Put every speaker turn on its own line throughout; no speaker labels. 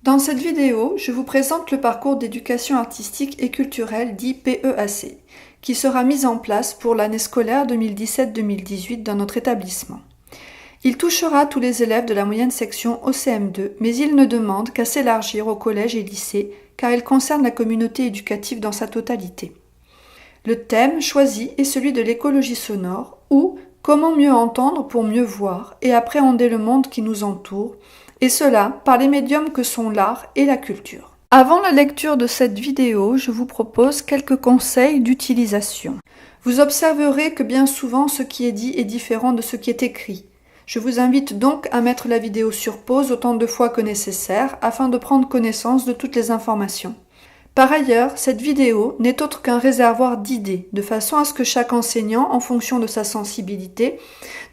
Dans cette vidéo, je vous présente le parcours d'éducation artistique et culturelle dit PEAC, qui sera mis en place pour l'année scolaire 2017-2018 dans notre établissement. Il touchera tous les élèves de la moyenne section au CM2, mais il ne demande qu'à s'élargir au collège et lycée, car il concerne la communauté éducative dans sa totalité. Le thème choisi est celui de l'écologie sonore, ou comment mieux entendre pour mieux voir et appréhender le monde qui nous entoure, et cela par les médiums que sont l'art et la culture. Avant la lecture de cette vidéo, je vous propose quelques conseils d'utilisation. Vous observerez que bien souvent ce qui est dit est différent de ce qui est écrit. Je vous invite donc à mettre la vidéo sur pause autant de fois que nécessaire afin de prendre connaissance de toutes les informations. Par ailleurs, cette vidéo n'est autre qu'un réservoir d'idées, de façon à ce que chaque enseignant, en fonction de sa sensibilité,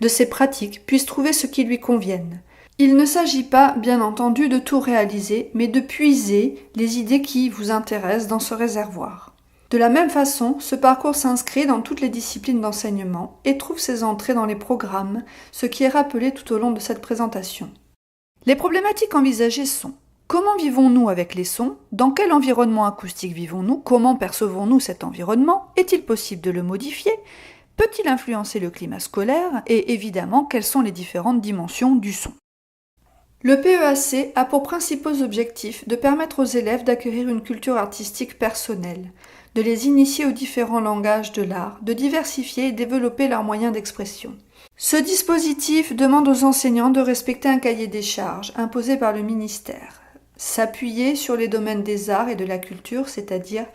de ses pratiques, puisse trouver ce qui lui convienne. Il ne s'agit pas, bien entendu, de tout réaliser, mais de puiser les idées qui vous intéressent dans ce réservoir. De la même façon, ce parcours s'inscrit dans toutes les disciplines d'enseignement et trouve ses entrées dans les programmes, ce qui est rappelé tout au long de cette présentation. Les problématiques envisagées sont: comment vivons-nous avec les sons? Dans quel environnement acoustique vivons-nous? Comment percevons-nous cet environnement? Est-il possible de le modifier? Peut-il influencer le climat scolaire? Et évidemment, quelles sont les différentes dimensions du son? Le PEAC a pour principaux objectifs de permettre aux élèves d'acquérir une culture artistique personnelle, de les initier aux différents langages de l'art, de diversifier et développer leurs moyens d'expression. Ce dispositif demande aux enseignants de respecter un cahier des charges imposé par le ministère, s'appuyer sur les domaines des arts et de la culture, c'est-à-dire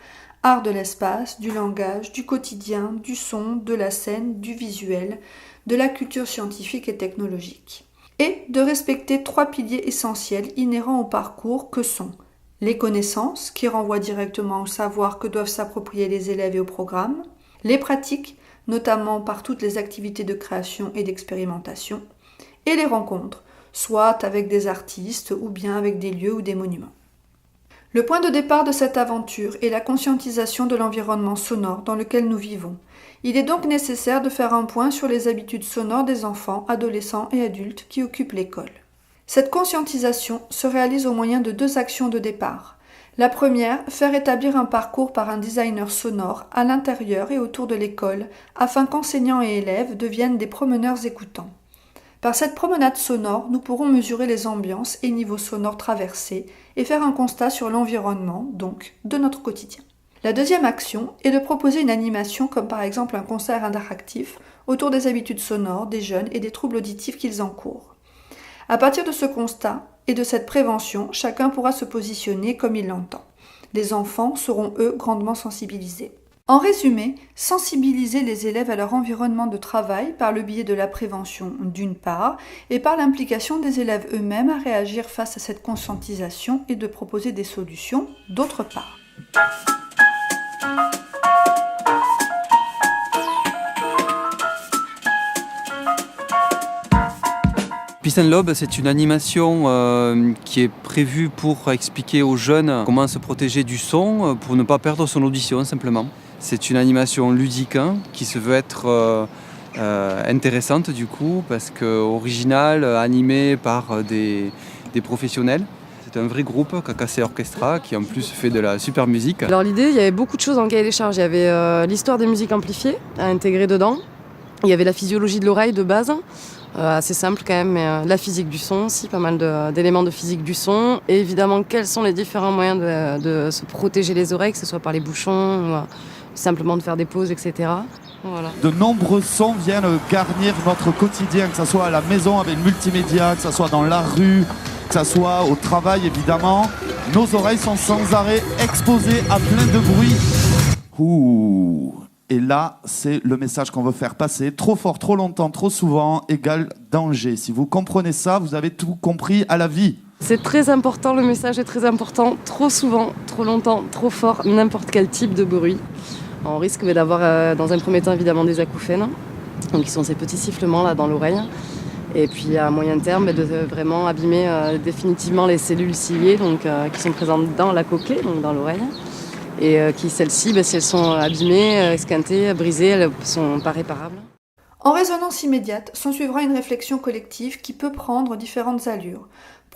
art de l'espace, du langage, du quotidien, du son, de la scène, du visuel, de la culture scientifique et technologique. Et de respecter 3 piliers essentiels inhérents au parcours que sont les connaissances, qui renvoient directement au savoir que doivent s'approprier les élèves et au programme, les pratiques, notamment par toutes les activités de création et d'expérimentation, et les rencontres, soit avec des artistes ou bien avec des lieux ou des monuments. Le point de départ de cette aventure est la conscientisation de l'environnement sonore dans lequel nous vivons. Il est donc nécessaire de faire un point sur les habitudes sonores des enfants, adolescents et adultes qui occupent l'école. Cette conscientisation se réalise au moyen de 2 actions de départ. La première, faire établir un parcours par un designer sonore à l'intérieur et autour de l'école afin qu'enseignants et élèves deviennent des promeneurs écoutants. Par cette promenade sonore, nous pourrons mesurer les ambiances et niveaux sonores traversés et faire un constat sur l'environnement, donc, de notre quotidien. La deuxième action est de proposer une animation comme par exemple un concert interactif autour des habitudes sonores des jeunes et des troubles auditifs qu'ils encourent. À partir de ce constat et de cette prévention, chacun pourra se positionner comme il l'entend. Les enfants seront, eux, grandement sensibilisés. En résumé, sensibiliser les élèves à leur environnement de travail par le biais de la prévention d'une part et par l'implication des élèves eux-mêmes à réagir face à cette conscientisation et de proposer des solutions d'autre part.
Peace and Love, c'est une animation qui est prévue pour expliquer aux jeunes comment se protéger du son pour ne pas perdre son audition simplement. C'est une animation ludique qui se veut être intéressante du coup parce que originale, animée par des professionnels. C'est un vrai groupe, KKC Orchestra, qui en plus fait de la super musique.
Alors l'idée, il y avait beaucoup de choses dans le cahier des charges. Il y avait l'histoire des musiques amplifiées à intégrer dedans. Il y avait la physiologie de l'oreille de base, assez simple quand même, mais la physique du son aussi, pas mal d'éléments de physique du son. Et évidemment, quels sont les différents moyens de se protéger les oreilles, que ce soit par les bouchons, ou simplement de faire des pauses, etc. Voilà.
De nombreux sons viennent garnir notre quotidien, que ce soit à la maison avec le multimédia, que ce soit dans la rue, que ce soit au travail évidemment. Nos oreilles sont sans arrêt exposées à plein de bruit. Ouh. Et là, c'est le message qu'on veut faire passer. Trop fort, trop longtemps, trop souvent égale danger. Si vous comprenez ça, vous avez tout compris à la vie.
C'est très important, le message est très important. Trop souvent, trop longtemps, trop fort, n'importe quel type de bruit. On risque d'avoir dans un premier temps évidemment des acouphènes, donc qui sont ces petits sifflements là dans l'oreille. Et puis à moyen terme, de vraiment abîmer définitivement les cellules ciliées donc, qui sont présentes dans la cochlée, donc dans l'oreille. Et qui celles-ci, si elles sont abîmées, esquintées, brisées, elles ne sont pas réparables.
En résonance immédiate, s'ensuivra une réflexion collective qui peut prendre différentes allures.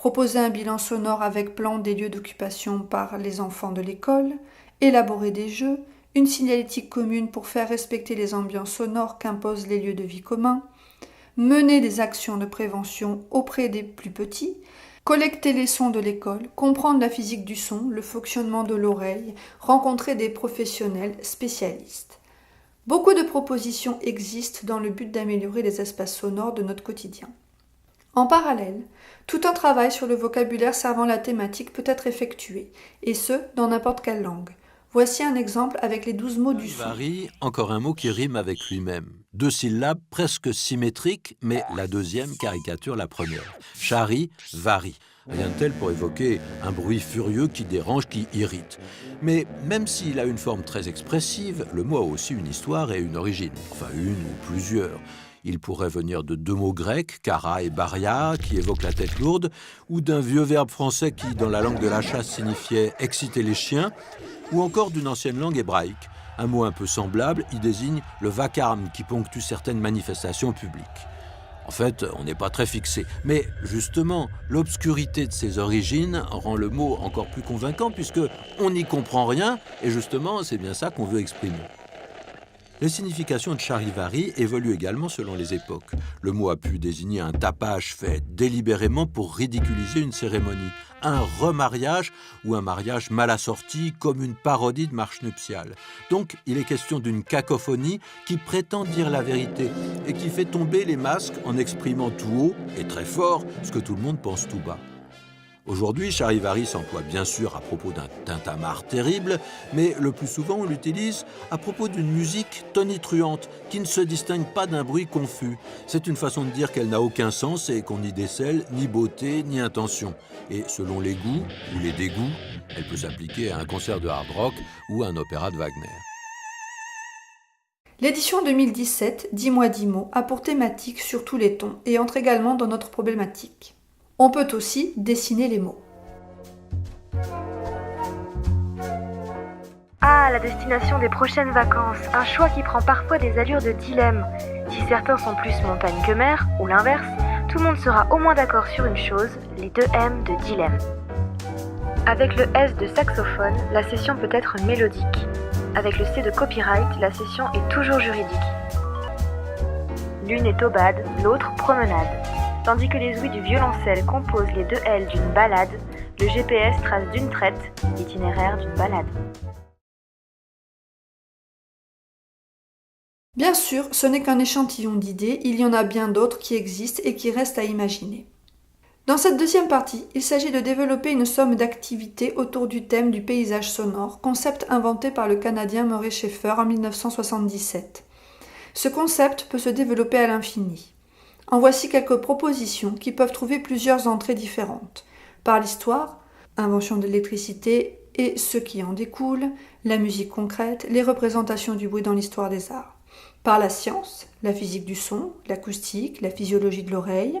proposer un bilan sonore avec plan des lieux d'occupation par les enfants de l'école, élaborer des jeux, une signalétique commune pour faire respecter les ambiances sonores qu'imposent les lieux de vie communs, mener des actions de prévention auprès des plus petits, collecter les sons de l'école, comprendre la physique du son, le fonctionnement de l'oreille, rencontrer des professionnels spécialistes. Beaucoup de propositions existent dans le but d'améliorer les espaces sonores de notre quotidien. En parallèle, tout un travail sur le vocabulaire servant la thématique peut être effectué, et ce, dans n'importe quelle langue. Voici un exemple avec les 12 mots du son.
Varie, encore un mot qui rime avec lui-même. 2 syllabes presque symétriques, mais la deuxième caricature la première. Chari, varie. Rien de tel pour évoquer un bruit furieux qui dérange, qui irrite. Mais même s'il a une forme très expressive, le mot a aussi une histoire et une origine. Enfin, une ou plusieurs. Il pourrait venir de 2 mots grecs, kara et baria, qui évoquent la tête lourde, ou d'un vieux verbe français qui, dans la langue de la chasse, signifiait « exciter les chiens », ou encore d'une ancienne langue hébraïque. Un mot un peu semblable, il désigne le vacarme qui ponctue certaines manifestations publiques. En fait, on n'est pas très fixé. Mais justement, l'obscurité de ses origines rend le mot encore plus convaincant puisque on n'y comprend rien et justement, c'est bien ça qu'on veut exprimer. Les significations de charivari évoluent également selon les époques. Le mot a pu désigner un tapage fait délibérément pour ridiculiser une cérémonie, un remariage ou un mariage mal assorti comme une parodie de marche nuptiale. Donc, il est question d'une cacophonie qui prétend dire la vérité et qui fait tomber les masques en exprimant tout haut et très fort ce que tout le monde pense tout bas. Aujourd'hui, charivari s'emploie bien sûr à propos d'un tintamarre terrible, mais le plus souvent on l'utilise à propos d'une musique tonitruante qui ne se distingue pas d'un bruit confus. C'est une façon de dire qu'elle n'a aucun sens et qu'on n'y décèle ni beauté ni intention. Et selon les goûts ou les dégoûts, elle peut s'appliquer à un concert de hard rock ou à un opéra de Wagner.
L'édition 2017, 10 mois 10 mots, a pour thématique sur tous les tons et entre également dans notre problématique. On peut aussi dessiner les mots.
Ah, la destination des prochaines vacances, un choix qui prend parfois des allures de dilemme. Si certains sont plus montagne que mer, ou l'inverse, tout le monde sera au moins d'accord sur une chose, les 2 M de dilemme. Avec le S de saxophone, la session peut être mélodique. Avec le C de copyright, la session est toujours juridique. L'une est aubade, l'autre promenade. Tandis que les ouïes du violoncelle composent les 2 L d'une ballade, le GPS trace d'une traite l'itinéraire d'une balade.
Bien sûr, ce n'est qu'un échantillon d'idées, il y en a bien d'autres qui existent et qui restent à imaginer. Dans cette deuxième partie, il s'agit de développer une somme d'activités autour du thème du paysage sonore, concept inventé par le Canadien Murray Schafer en 1977. Ce concept peut se développer à l'infini. En voici quelques propositions qui peuvent trouver plusieurs entrées différentes. Par l'histoire, invention de l'électricité et ce qui en découle, la musique concrète, les représentations du bruit dans l'histoire des arts. Par la science, la physique du son, l'acoustique, la physiologie de l'oreille.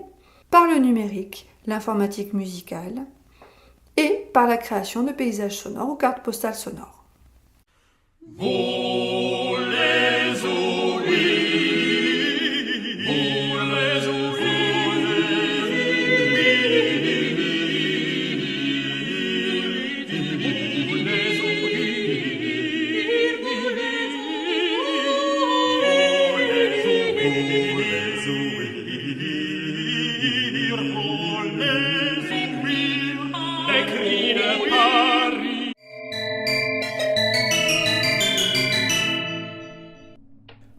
Par le numérique, l'informatique musicale. Et par la création de paysages sonores ou cartes postales sonores.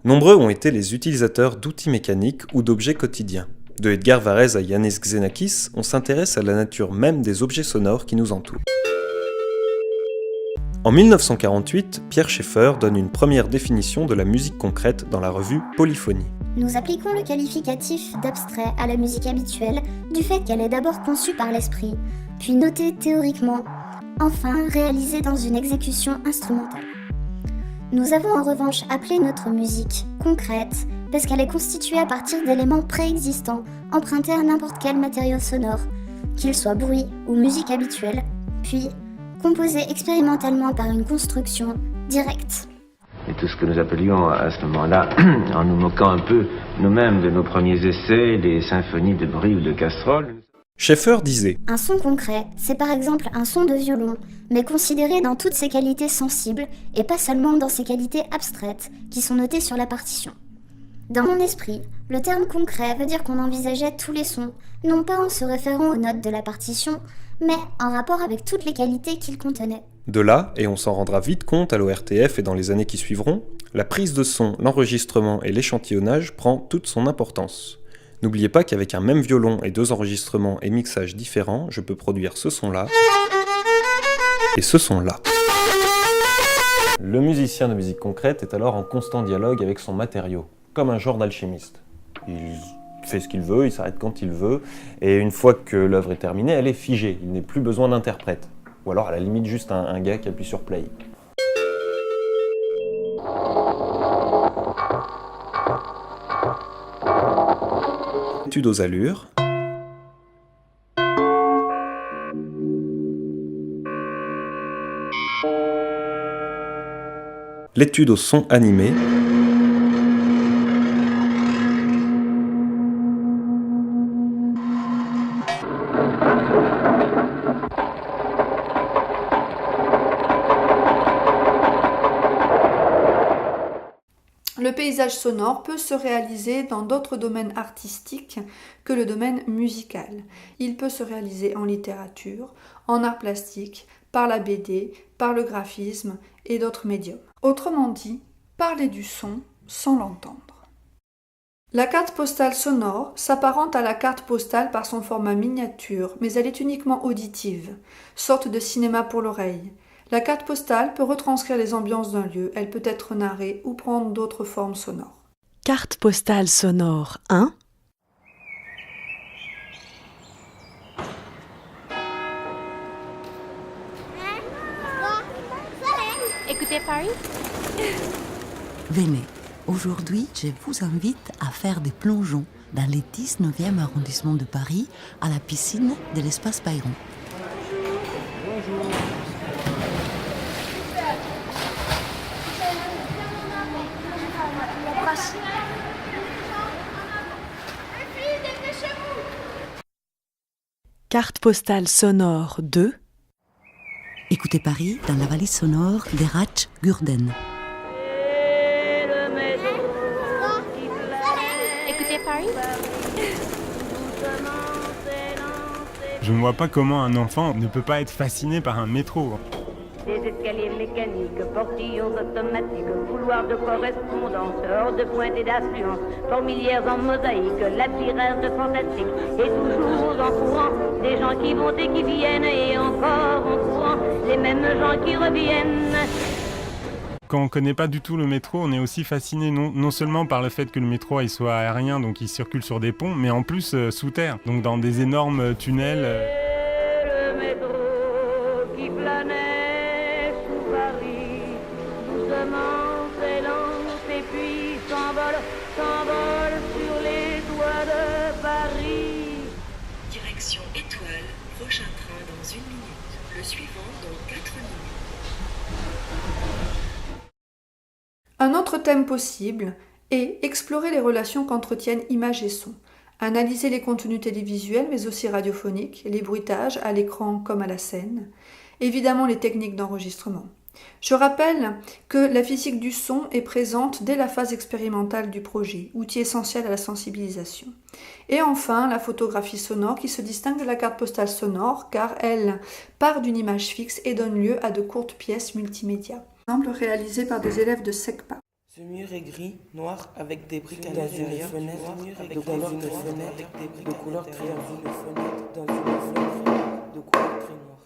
Nombreux ont été les utilisateurs d'outils mécaniques ou d'objets quotidiens. De Edgar Varèse à Yanis Xenakis, on s'intéresse à la nature même des objets sonores qui nous entourent. En 1948, Pierre Schaeffer donne une première définition de la musique concrète dans la revue Polyphonie.
Nous appliquons le qualificatif d'abstrait à la musique habituelle du fait qu'elle est d'abord conçue par l'esprit, puis notée théoriquement, enfin réalisée dans une exécution instrumentale. Nous avons en revanche appelé notre musique concrète parce qu'elle est constituée à partir d'éléments préexistants empruntés à n'importe quel matériau sonore, qu'il soit bruit ou musique habituelle, puis composée expérimentalement par une construction directe.
Et tout ce que nous appelions à ce moment-là, en nous moquant un peu nous-mêmes de nos premiers essais, les symphonies de bruit ou de casseroles.
Schaeffer disait
Un son concret, c'est par exemple un son de violon, mais considéré dans toutes ses qualités sensibles et pas seulement dans ses qualités abstraites qui sont notées sur la partition. Dans mon esprit, le terme concret veut dire qu'on envisageait tous les sons, non pas en se référant aux notes de la partition, mais en rapport avec toutes les qualités qu'ils contenaient.
De là, et on s'en rendra vite compte à l'ORTF et dans les années qui suivront, la prise de son, l'enregistrement et l'échantillonnage prend toute son importance. N'oubliez pas qu'avec un même violon et 2 enregistrements et mixages différents, je peux produire ce son-là et ce son-là. Le musicien de musique concrète est alors en constant dialogue avec son matériau, comme un genre d'alchimiste. Il fait ce qu'il veut, il s'arrête quand il veut, et une fois que l'œuvre est terminée, elle est figée, il n'est plus besoin d'interprète. Ou alors à la limite juste un gars qui appuie sur play. Étude aux allures. L'étude au son animé.
Le paysage sonore peut se réaliser dans d'autres domaines artistiques que le domaine musical. Il peut se réaliser en littérature, en art plastique, par la BD, par le graphisme et d'autres médiums. Autrement dit, parler du son sans l'entendre. La carte postale sonore s'apparente à la carte postale par son format miniature, mais elle est uniquement auditive, sorte de cinéma pour l'oreille. La carte postale peut retranscrire les ambiances d'un lieu, elle peut être narrée ou prendre d'autres formes sonores.
Carte postale sonore 1.
Écoutez Paris.
Venez, aujourd'hui je vous invite à faire des plongeons dans le 19e arrondissement de Paris à la piscine de l'espace Byron.
Bonjour.
Carte postale sonore 2.
Écoutez Paris dans la valise sonore d'Erach Gurden.
Écoutez Paris.
Je ne vois pas comment un enfant ne peut pas être fasciné par un métro.
Des escaliers mécaniques, portillons automatiques, couloirs de correspondance, hors de pointe et d'affluence, fourmilières en mosaïque, labyrinthes fantastiques, et toujours en courant, des gens qui vont et qui viennent, et encore en courant, les mêmes gens qui reviennent.
Quand on ne connaît pas du tout le métro, on est aussi fasciné non seulement par le fait que le métro il soit aérien, donc il circule sur des ponts, mais en plus sous terre, donc dans des énormes tunnels.
Le métro qui planait sous Paris, doucement s'élance et puis s'envole sur les toits de Paris.
Direction Étoile, prochain train dans 1 minute, le suivant dans 4 minutes.
Un autre thème possible est explorer les relations qu'entretiennent images et sons, analyser les contenus télévisuels mais aussi radiophoniques, les bruitages à l'écran comme à la scène, évidemment les techniques d'enregistrement. Je rappelle que la physique du son est présente dès la phase expérimentale du projet, outil essentiel à la sensibilisation. Et enfin, la photographie sonore qui se distingue de la carte postale sonore car elle part d'une image fixe et donne lieu à de courtes pièces multimédia. Exemple réalisé par des élèves de SECPA.
Ce mur est gris, noir, avec des briques à l'intérieur, de couleur de fenêtre, de couleur très dans une fenêtre de couleur très noire.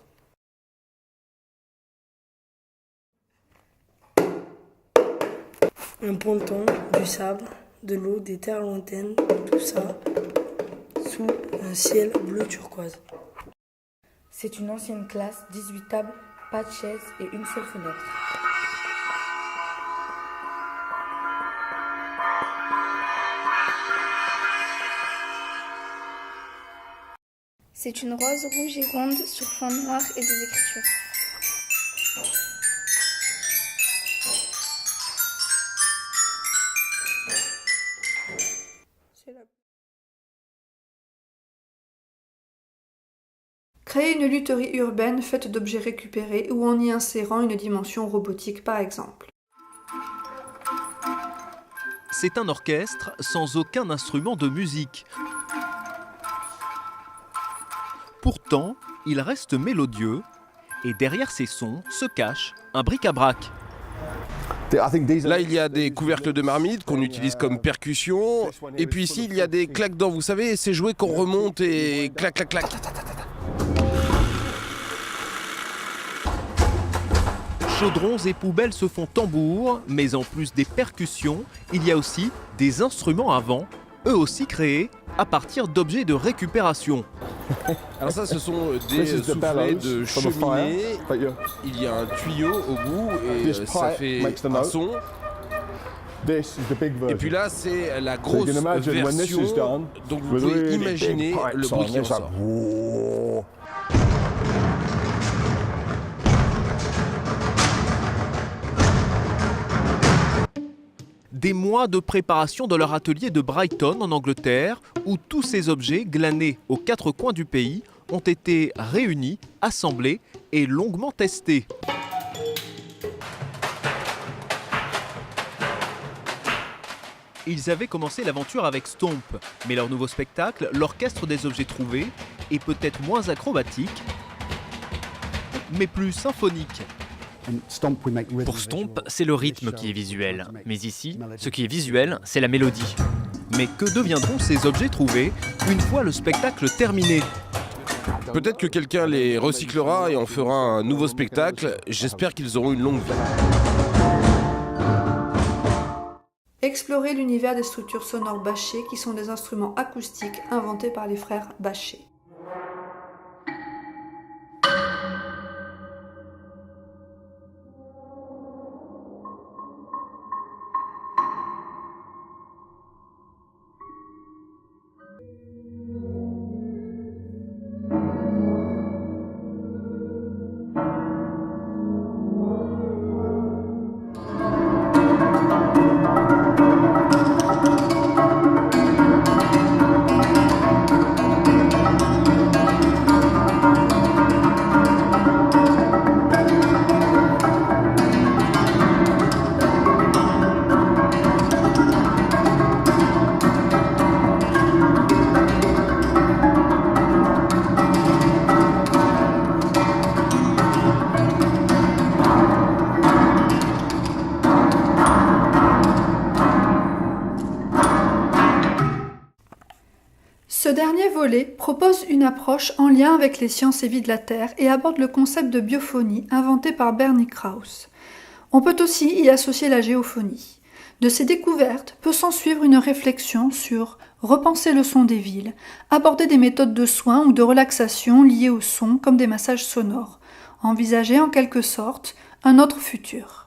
Un ponton, du sable, de l'eau, des terres lointaines, tout ça sous un ciel bleu turquoise.
C'est une ancienne classe, 18 tables, pas de chaises et une seule fenêtre.
C'est une rose rouge et ronde sur fond noir et des écritures.
créer une lutherie urbaine faite d'objets récupérés ou en y insérant une dimension robotique par exemple.
C'est un orchestre sans aucun instrument de musique. Pourtant, il reste mélodieux et derrière ces sons se cache un bric-à-brac.
Là, il y a des couvercles de marmite qu'on utilise comme percussion. Et puis ici, il y a des claques-dents. Vous savez, ces jouets qu'on remonte et clac, clac, clac.
Chaudrons et poubelles se font tambour, mais en plus des percussions, il y a aussi des instruments à vent, eux aussi créés à partir d'objets de récupération.
Alors ça, ce sont des soufflets de cheminée. Il y a un tuyau au bout et ça fait un son. Et puis là, c'est la grosse version. Donc vous pouvez imaginer le bruit qui en sort.
Des mois de préparation dans leur atelier de Brighton en Angleterre, où tous ces objets glanés aux quatre coins du pays ont été réunis, assemblés et longuement testés. Ils avaient commencé l'aventure avec Stomp, mais leur nouveau spectacle, l'orchestre des objets trouvés, est peut-être moins acrobatique, mais plus symphonique.
Pour Stomp, c'est le rythme qui est visuel. Mais ici, ce qui est visuel, c'est la mélodie.
Mais que deviendront ces objets trouvés une fois le spectacle terminé ?
Peut-être que quelqu'un les recyclera et en fera un nouveau spectacle. J'espère qu'ils auront une longue vie.
Explorer l'univers des structures sonores bâchées qui sont des instruments acoustiques inventés par les frères Bachet. Ce dernier volet propose une approche en lien avec les sciences et vie de la Terre et aborde le concept de biophonie inventé par Bernie Krause. On peut aussi y associer la géophonie. De ces découvertes peut s'ensuivre une réflexion sur repenser le son des villes, aborder des méthodes de soins ou de relaxation liées au son comme des massages sonores, envisager en quelque sorte un autre futur.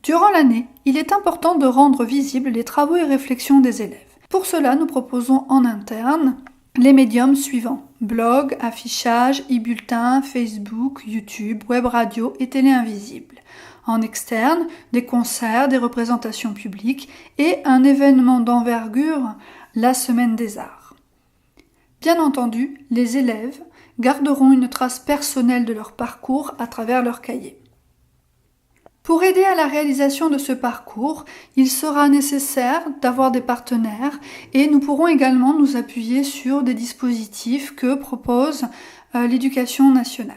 Durant l'année, il est important de rendre visibles les travaux et réflexions des élèves. Pour cela, nous proposons en interne les médiums suivants: blog, affichage, e-bulletin, Facebook, YouTube, web radio et télé invisible. En externe, des concerts, des représentations publiques et un événement d'envergure, la Semaine des Arts. Bien entendu, les élèves garderont une trace personnelle de leur parcours à travers leur cahier. Pour aider à la réalisation de ce parcours, il sera nécessaire d'avoir des partenaires et nous pourrons également nous appuyer sur des dispositifs que propose l'Éducation nationale.